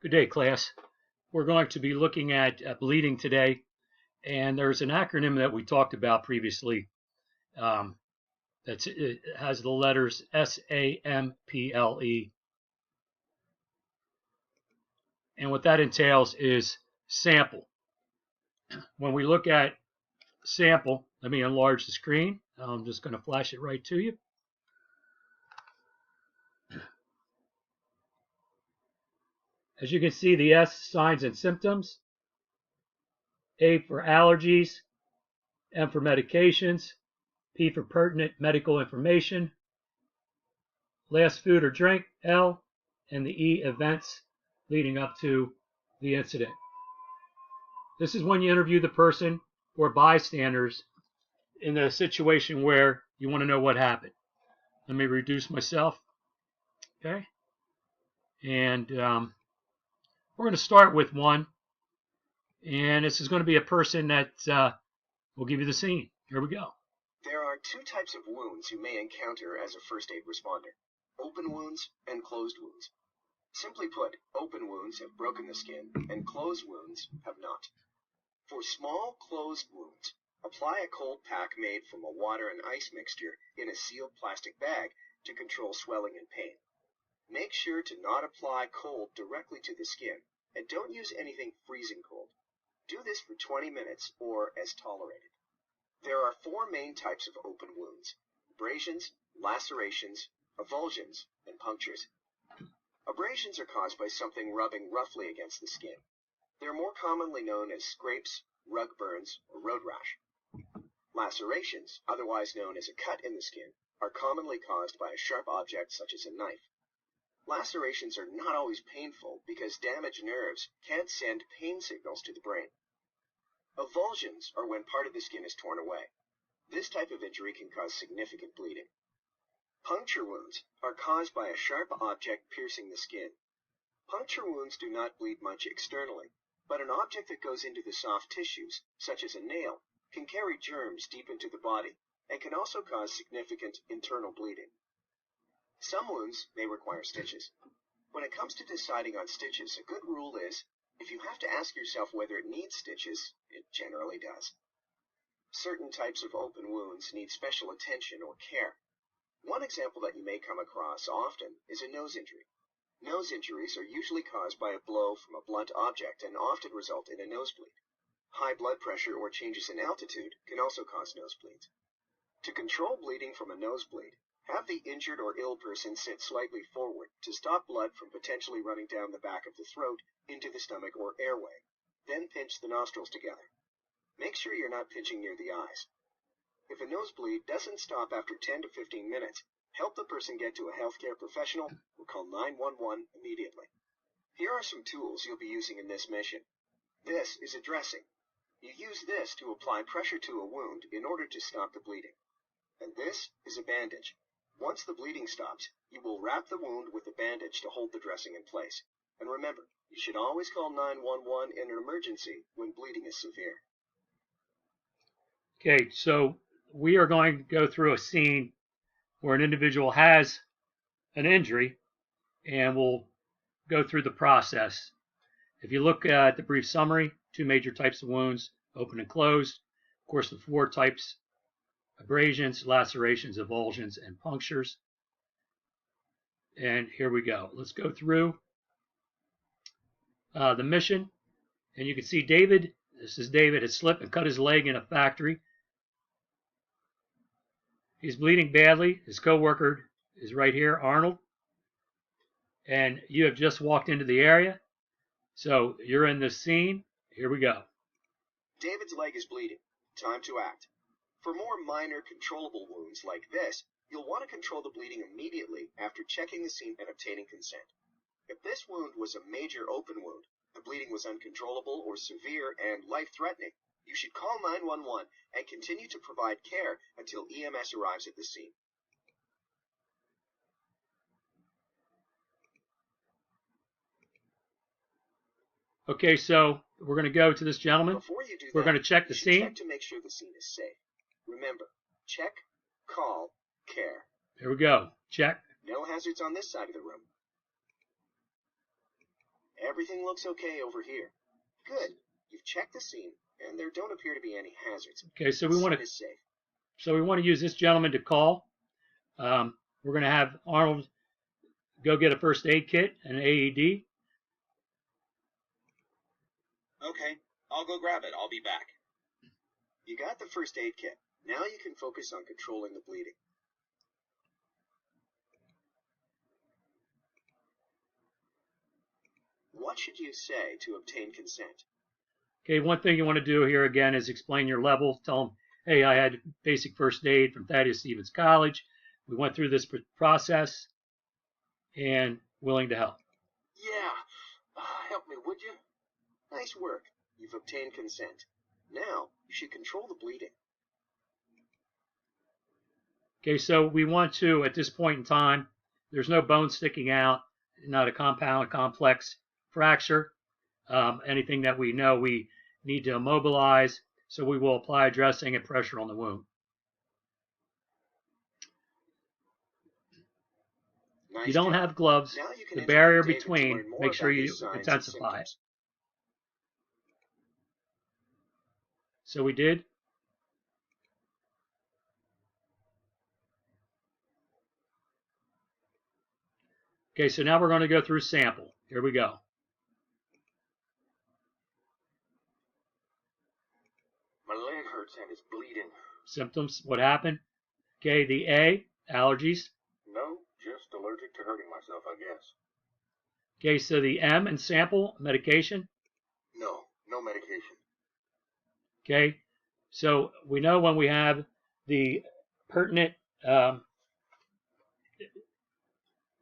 Good day, class. We're going to be looking at bleeding today, and there's an acronym that we talked about previously it has the letters SAMPLE, and what that entails is sample. When we look at sample, let me enlarge the screen. I'm just going to flash it right to you. As you can see, the S, signs and symptoms, A for allergies, M for medications, P for pertinent medical information, last food or drink, L, and the E, events leading up to the incident. This is when you interview the person or bystanders in a situation where you want to know what happened. Let me reduce myself. Okay. And we're going to start with one. And this is going to be a person that will give you the scene. Here we go. There are two types of wounds you may encounter as a first aid responder: open wounds and closed wounds. Simply put, open wounds have broken the skin and closed wounds have not. For small closed wounds, apply a cold pack made from a water and ice mixture in a sealed plastic bag to control swelling and pain. Make sure to not apply cold directly to the skin, and don't use anything freezing cold. Do this for 20 minutes or as tolerated. There are four main types of open wounds: abrasions, lacerations, avulsions, and punctures. Abrasions are caused by something rubbing roughly against the skin. They're more commonly known as scrapes, rug burns, or road rash. Lacerations, otherwise known as a cut in the skin, are commonly caused by a sharp object such as a knife. Lacerations are not always painful because damaged nerves can't send pain signals to the brain. Avulsions are when part of the skin is torn away. This type of injury can cause significant bleeding. Puncture wounds are caused by a sharp object piercing the skin. Puncture wounds do not bleed much externally, but an object that goes into the soft tissues, such as a nail, can carry germs deep into the body and can also cause significant internal bleeding. Some wounds may require stitches. When it comes to deciding on stitches, a good rule is, if you have to ask yourself whether it needs stitches, it generally does. Certain types of open wounds need special attention or care. One example that you may come across often is a nose injury. Nose injuries are usually caused by a blow from a blunt object and often result in a nosebleed. High blood pressure or changes in altitude can also cause nosebleeds. To control bleeding from a nosebleed, have the injured or ill person sit slightly forward to stop blood from potentially running down the back of the throat into the stomach or airway. Then pinch the nostrils together. Make sure you're not pinching near the eyes. If a nosebleed doesn't stop after 10 to 15 minutes, help the person get to a healthcare professional or call 911 immediately. Here are some tools you'll be using in this mission. This is a dressing. You use this to apply pressure to a wound in order to stop the bleeding. And this is a bandage. Once the bleeding stops, you will wrap the wound with a bandage to hold the dressing in place. And remember, you should always call 911 in an emergency when bleeding is severe. Okay, so we are going to go through a scene where an individual has an injury, and we'll go through the process. If you look at the brief summary, two major types of wounds, open and closed. Of course, the four types: abrasions, lacerations, avulsions, and punctures. And here we go. Let's go through the mission. And you can see David, this is David, has slipped and cut his leg in a factory. He's bleeding badly. His co-worker is right here, Arnold. And you have just walked into the area. So you're in this scene. Here we go. David's leg is bleeding. Time to act. For more minor controllable wounds like this, you'll want to control the bleeding immediately after checking the scene and obtaining consent. If this wound was a major open wound, the bleeding was uncontrollable or severe and life-threatening, you should call 911 and continue to provide care until EMS arrives at the scene. Okay, so we're going to go to this gentleman. Before you do that, we're going to check the scene. Check to make sure the scene is safe. Remember, check, call, care. Here we go. Check. No hazards on this side of the room. Everything looks okay over here. Good. You've checked the scene, and there don't appear to be any hazards. Okay, so we The want scene to is safe. use this gentleman to call. We're going to have Arnold go get a first aid kit and an AED. Okay, I'll go grab it. I'll be back. You got the first aid kit. Now you can focus on controlling the bleeding. What should you say to obtain consent? Okay, one thing you want to do here again is explain your level. Tell them, hey, I had basic first aid from Thaddeus Stevens College. We went through this process and willing to help. Yeah. Help me, would you? Nice work. You've obtained consent. Now, you should control the bleeding. Okay, so we want to, at this point in time, there's no bone sticking out, not a compound, complex fracture. Anything that we know we need to immobilize, so we will apply dressing and pressure on the wound. Nice If you don't job. have gloves, Now you can the interview barrier David to between, learn more make sure about you his signs and intensify it. symptoms. So we did. Okay, so now we're going to go through sample. Here we go. My leg hurts and it's bleeding. Symptoms, what happened? Okay, the A, allergies. No, just allergic to hurting myself, I guess. Okay, so the M and sample, medication. No, no medication. Okay, so we know when we have the pertinent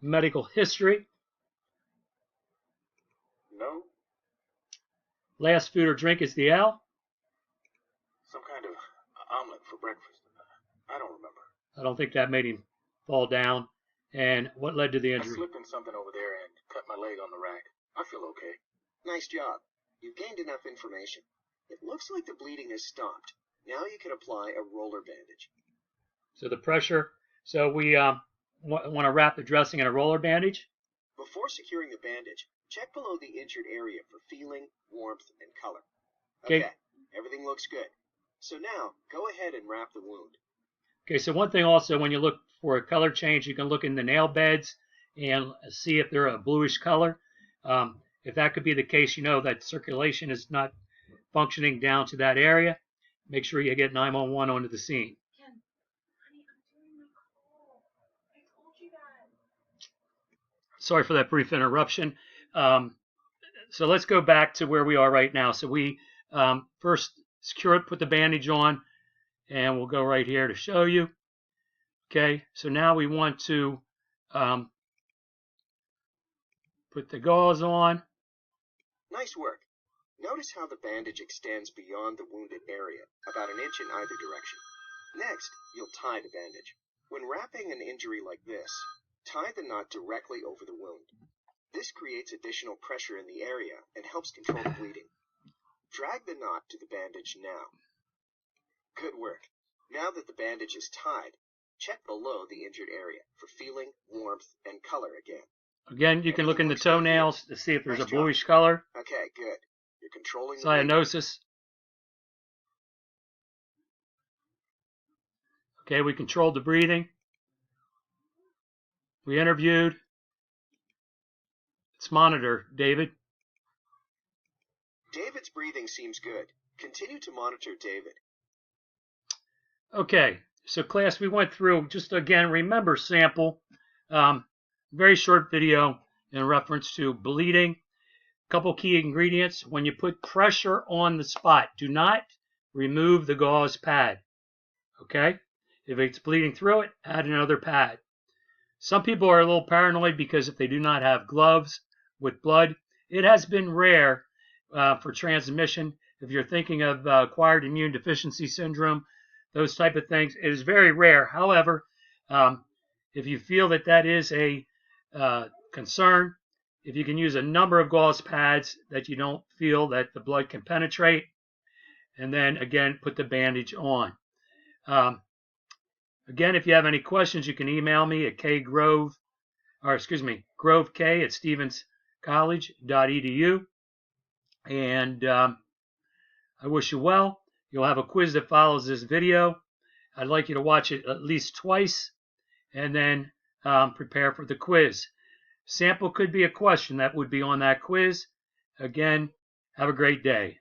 medical history. No, Last food or drink is the L. some kind of omelet for breakfast. I don't remember. I don't think that made him fall down. And what led to the I injury? slipped in something over there and cut my leg on the rack. I feel okay. Nice job. You've gained enough information. It looks like the bleeding has stopped. Now you can apply a roller bandage. So the pressure. So we want to wrap the dressing in a roller bandage. Before securing the bandage, check below the injured area for feeling, warmth, and color. Okay. Everything looks good. So now, go ahead and wrap the wound. Okay, so one thing also, when you look for a color change, you can look in the nail beds and see if they're a bluish color. If that could be the case, you know that circulation is not functioning down to that area. Make sure you get 911 onto the scene. Ken, honey, I'm doing my call. I told you that. Sorry for that brief interruption. So let's go back to where we are right now. So we first secure it, put the bandage on, and we'll go right here to show you. Okay, so now we want to put the gauze on. Nice work. Notice how the bandage extends beyond the wounded area, about an inch in either direction. Next, you'll tie the bandage. When wrapping an injury like this, tie the knot directly over the wound. This creates additional pressure in the area and helps control the bleeding. Drag the knot to the bandage now. Good work. Now that the bandage is tied, check below the injured area for feeling, warmth, and color again. Again, you can look in the toenails to see if there's a Nice job. bluish color. Okay, good. You're controlling the bleeding. Cyanosis. Okay, we controlled the breathing. We interviewed. Let's monitor, David. David's breathing seems good. Continue to monitor David. Okay, so class, we went through, just again, remember sample. Very short video in reference to bleeding. Couple key ingredients. When you put pressure on the spot, do not remove the gauze pad. Okay? If it's bleeding through it, add another pad. Some people are a little paranoid because if they do not have gloves with blood, it has been rare for transmission. If you're thinking of acquired immune deficiency syndrome, those type of things, it is very rare. However, if you feel that that is a concern, if you can use a number of gauze pads that you don't feel that the blood can penetrate, and then again put the bandage on. Again, if you have any questions, you can email me at grovek at college.edu. And I wish you well. You'll have a quiz that follows this video. I'd like you to watch it at least twice and then prepare for the quiz. Sample could be a question that would be on that quiz. Again, have a great day.